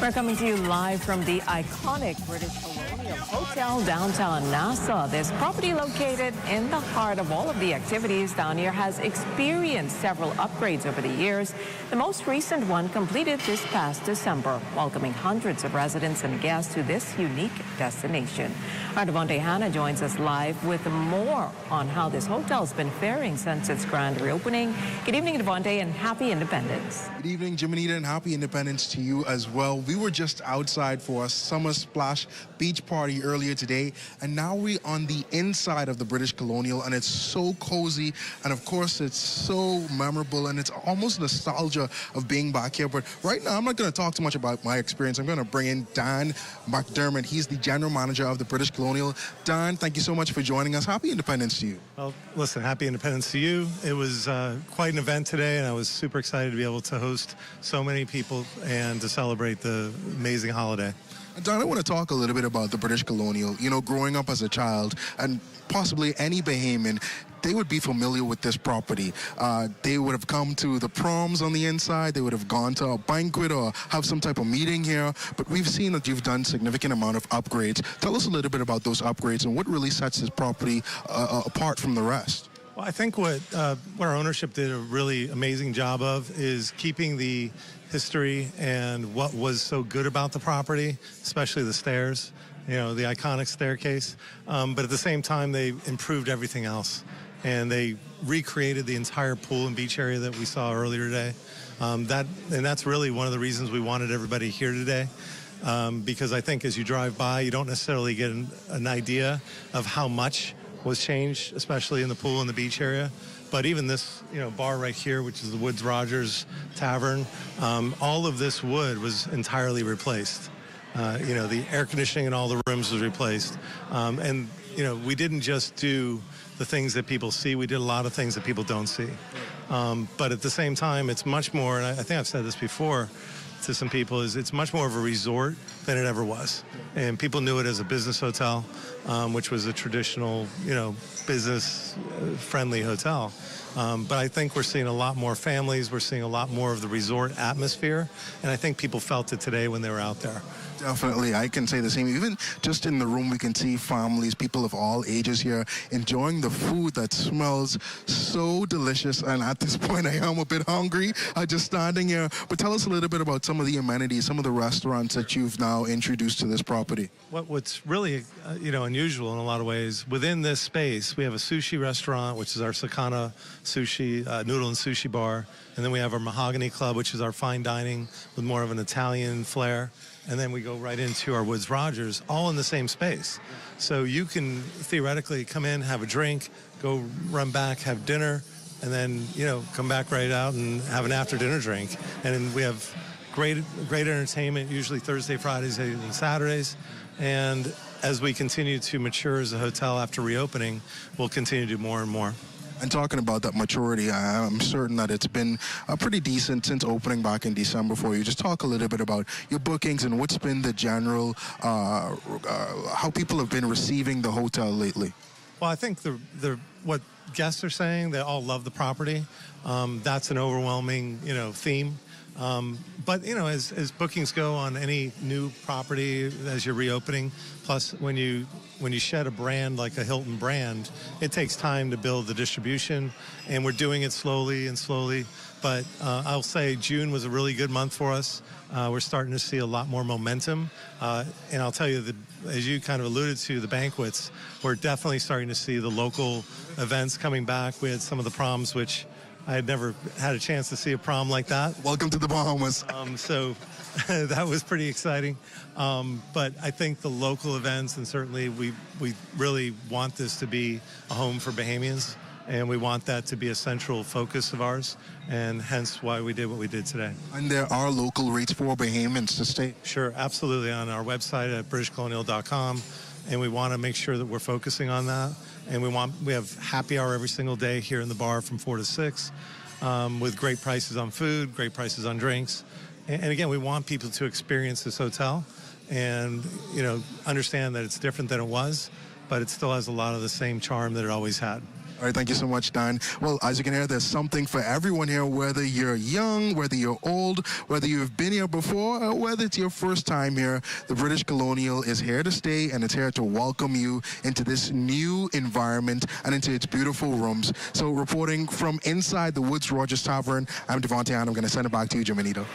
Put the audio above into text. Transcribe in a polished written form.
We're coming to you live from the iconic British Colonial Hotel downtown Nassau. This property located in the heart of all of the activities down here has experienced several upgrades over the years. The most recent one completed this past December, welcoming hundreds of residents and guests to this unique destination. Our Devontae Hanna joins us live with more on how this hotel's been faring since its grand reopening. Good evening, Devontae, and happy Independence. Good evening, Jiminita, and happy Independence to you as well. We were just outside for a summer splash beach party earlier today, and now we're on the inside of the British Colonial, and it's so cozy, and of course it's so memorable, and it's almost nostalgia of being back here. But right now, I'm not going to talk too much about my experience. I'm going to bring in Dan McDermott. He's the general manager of the British Colonial. Dan, thank you so much for joining us. Happy Independence to you. Well, listen, happy Independence to you. It was quite an event today, and I was super excited to be able to host so many people and to celebrate the amazing holiday. Don, I want to talk a little bit about the British Colonial. You know, growing up as a child, and possibly any Bahamian, they would be familiar with this property. They would have come to the proms on the inside. They would have gone to a banquet or have some type of meeting here. But we've seen that you've done significant amount of upgrades. Tell us a little bit about those upgrades and what really sets this property apart from the rest. Well, I think what our ownership did a really amazing job of is keeping the history and what was so good about the property, especially the stairs, you know, the iconic staircase. But at the same time, they improved everything else. And they recreated the entire pool and beach area that we saw earlier today. And that's really one of the reasons we wanted everybody here today. Because I think as you drive by, you don't necessarily get an idea of how much was changed, especially in the pool and the beach area. But even this, bar right here, which is the Woods Rogers Tavern, all of this wood was entirely replaced. The air conditioning in all the rooms was replaced. And we didn't just do the things that people see. We did a lot of things that people don't see. But at the same time, it's much more, and I think I've said this before to some people, is it's much more of a resort than it ever was. And people knew it as a business hotel, which was a traditional, business-friendly hotel. But I think we're seeing a lot more families. We're seeing a lot more of the resort atmosphere. And I think people felt it today when they were out there. Definitely. I can say the same. Even just in the room, we can see families, people of all ages here enjoying the food that smells so delicious. And at this point, I am a bit hungry just standing here. But tell us a little bit about some of the amenities, some of the restaurants that you've now introduced to this property. What's really, unusual in a lot of ways, within this space, we have a sushi restaurant, which is our Sakana sushi, noodle and sushi bar. And then we have our Mahogany Club, which is our fine dining with more of an Italian flair. And then we go right into our Woods Rogers, all in the same space. So you can theoretically come in, have a drink, go run back, have dinner, and then, come back right out and have an after-dinner drink. And we have great entertainment, usually Thursday, Fridays, and Saturdays. And as we continue to mature as a hotel after reopening, we'll continue to do more and more. And talking about that maturity, I'm certain that it's been pretty decent since opening back in December for you. Just talk a little bit about your bookings and what's been the general, how people have been receiving the hotel lately. Well, I think what guests are saying, they all love the property. That's an overwhelming, theme. But, as bookings go on any new property as you're reopening, plus when you shed a brand like a Hilton brand, it takes time to build the distribution, and we're doing it slowly and slowly. But I'll say June was a really good month for us. We're starting to see a lot more momentum. And I'll tell you, as you kind of alluded to, the banquets, we're definitely starting to see the local events coming back. We had some of the proms, which I had never had a chance to see a prom like that. Welcome to the Bahamas. So that was pretty exciting. But I think the local events, and certainly we really want this to be a home for Bahamians, and we want that to be a central focus of ours, and hence why we did what we did today. And there are local rates for Bahamians to stay? Sure, absolutely, on our website at BritishColonial.com, and we want to make sure that we're focusing on that. And we have happy hour every single day here in the bar from 4 to 6 with great prices on food, great prices on drinks. And again, we want people to experience this hotel and, understand that it's different than it was, but it still has a lot of the same charm that it always had. All right, thank you so much, Dan. Well, as you can hear, there's something for everyone here, whether you're young, whether you're old, whether you've been here before, or whether it's your first time here. The British Colonial is here to stay, and it's here to welcome you into this new environment and into its beautiful rooms. So reporting from inside the Woods Rogers Tavern, I'm Devontae, and I'm going to send it back to you, Jiminito.